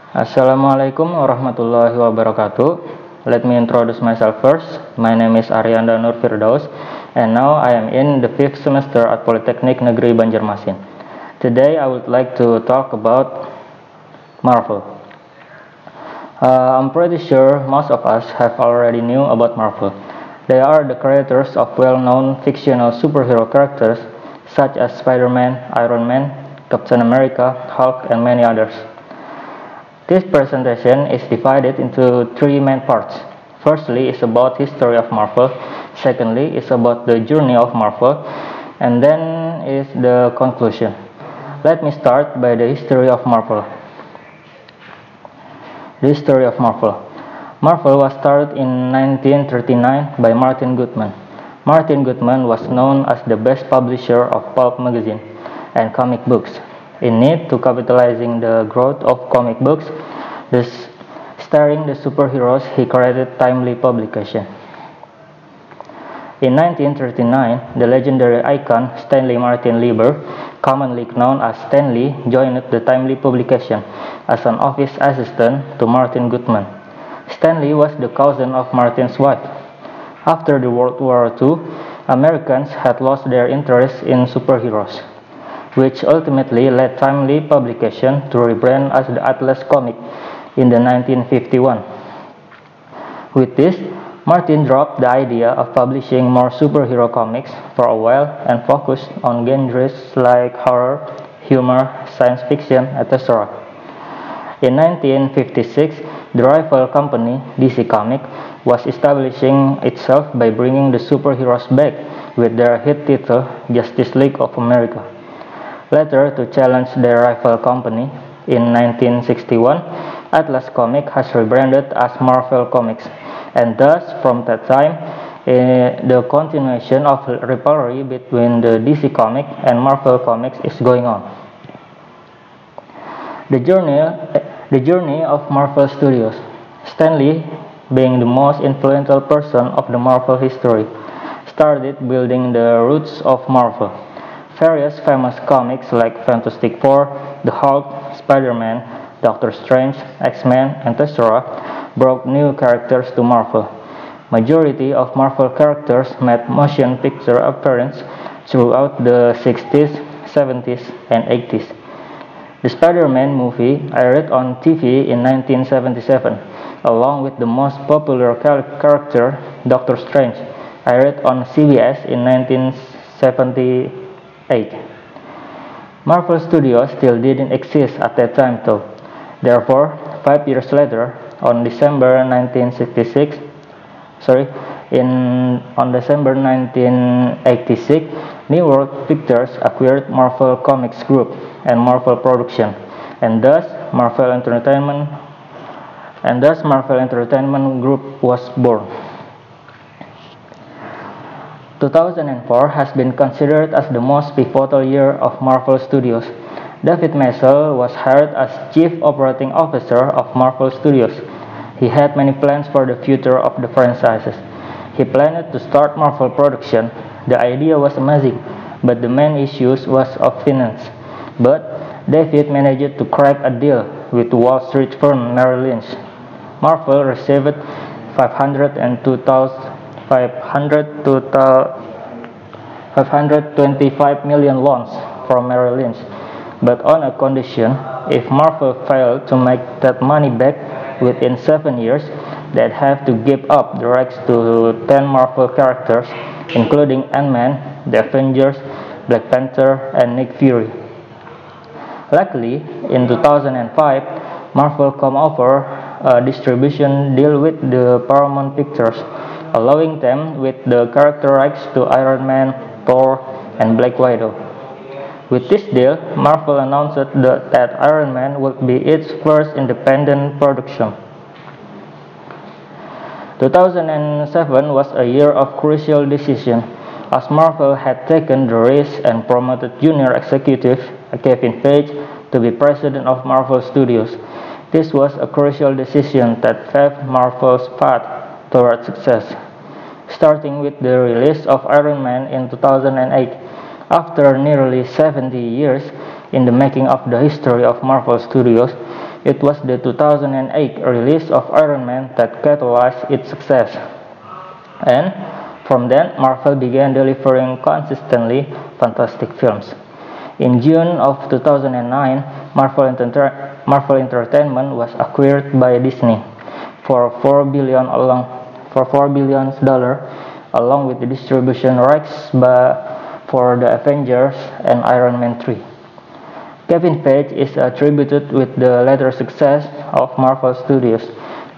Assalamualaikum warahmatullahi wabarakatuh. Let me introduce myself first. My name is Arianda Nur Firdaus, and now I am in the 5th semester at Polytechnic Negeri Banjarmasin. Today I would like to talk about Marvel. I'm pretty sure most of us have already knew about Marvel. They are the creators of well-known fictional superhero characters such as Spider-Man, Iron Man, Captain America, Hulk, and many others. This presentation is divided into three main parts. Firstly is about history of Marvel, secondly is about the journey of Marvel, and then is the conclusion. Let me start by the history of Marvel. The history of Marvel. Marvel was started in 1939 by Martin Goodman. Martin Goodman was known as the best publisher of pulp magazine and comic books. In need to capitalizing the growth of comic books, starring the superheroes, he created timely publication. In 1939, the legendary icon Stanley Martin Lieber, commonly known as Stan Lee, joined the timely publication as an office assistant to Martin Goodman. Stan Lee was the cousin of Martin's wife. After the World War II, Americans had lost their interest in superheroes, which ultimately led timely publication to rebrand as the Atlas Comic in the 1951. With this, Martin dropped the idea of publishing more superhero comics for a while and focused on genres like horror, humor, science fiction, etc. In 1956, the rival company, DC Comics, was establishing itself by bringing the superheroes back with their hit title, Justice League of America. Later, to challenge their rival company, in 1961, Atlas Comics has rebranded as Marvel Comics, and thus, from that time, the continuation of rivalry between the DC Comics and Marvel Comics is going on. The journey of Marvel Studios. Stan Lee, being the most influential person of the Marvel history, started building the roots of Marvel. Various famous comics like Fantastic Four, The Hulk, Spider-Man, Doctor Strange, X-Men, and etc. brought new characters to Marvel. Majority of Marvel characters made motion picture appearance throughout the 60s, 70s, and 80s. The Spider-Man movie aired on TV in 1977, along with the most popular character, Doctor Strange, aired on CBS in 1978. Marvel Studios still didn't exist at that time though. Therefore, 5 years later, on December 1986, New World Pictures acquired Marvel Comics Group and Marvel Production, and thus Marvel Entertainment Group was born. 2004 has been considered as the most pivotal year of Marvel Studios. David Maisel was hired as Chief Operating Officer of Marvel Studios. He had many plans for the future of the franchises. He planned to start Marvel production. The idea was amazing, but the main issue was of finance. But David managed to crack a deal with Wall Street firm Merrill Lynch. Marvel received $525 million loans from Merrill Lynch, but on a condition: if Marvel failed to make that money back within 7 years, they'd have to give up the rights to 10 Marvel characters, including Ant-Man, the Avengers, Black Panther, and Nick Fury. Luckily, in 2005, Marvel came over a distribution deal with the Paramount Pictures, allowing them with the character rights to Iron Man, Thor, and Black Widow. With this deal, Marvel announced that Iron Man would be its first independent production. 2007 was a year of crucial decision, as Marvel had taken the risk and promoted junior executive Kevin Feige to be president of Marvel Studios. This was a crucial decision that paved Marvel's path toward success. Starting with the release of Iron Man in 2008, after nearly 70 years in the making of the history of Marvel Studios, It was the 2008 release of Iron Man that catalyzed its success. And from then, Marvel began delivering consistently fantastic films. In June of 2009, Marvel Entertainment was acquired by Disney for $4 billion along with the distribution rights for the Avengers and Iron Man 3. Kevin Feige is attributed with the later success of Marvel Studios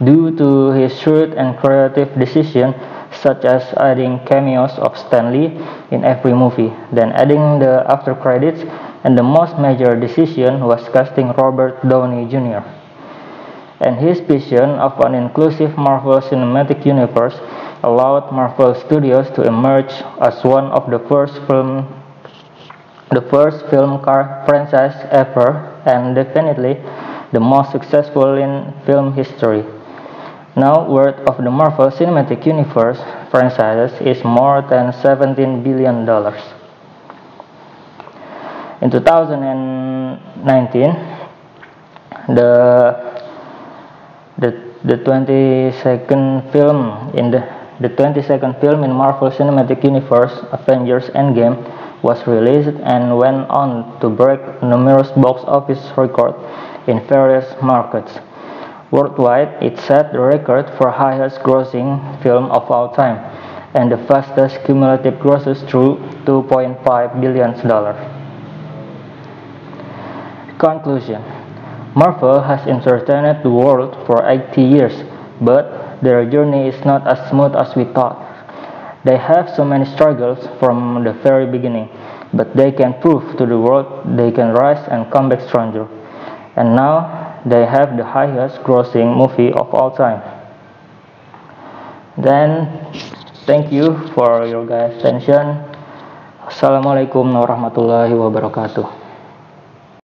due to his shrewd and creative decisions such as adding cameos of Stan Lee in every movie, then adding the after credits, and the most major decision was casting Robert Downey Jr. And his vision of an inclusive Marvel Cinematic Universe allowed Marvel Studios to emerge as one of the first film franchise ever, and definitely the most successful in film history. Now, worth of the Marvel Cinematic Universe franchises is more than $17 billion. In 2019, the 22nd film in Marvel Cinematic Universe, Avengers Endgame, was released and went on to break numerous box office records in various markets. Worldwide, it set the record for highest grossing film of all time and the fastest cumulative grosses through $2.5 billion. Conclusion: Marvel has entertained the world for 80 years, but their journey is not as smooth as we thought. They have so many struggles from the very beginning, but they can prove to the world they can rise and come back stronger. And now, they have the highest grossing movie of all time. Then, thank you for your guys' attention. Assalamualaikum warahmatullahi wabarakatuh.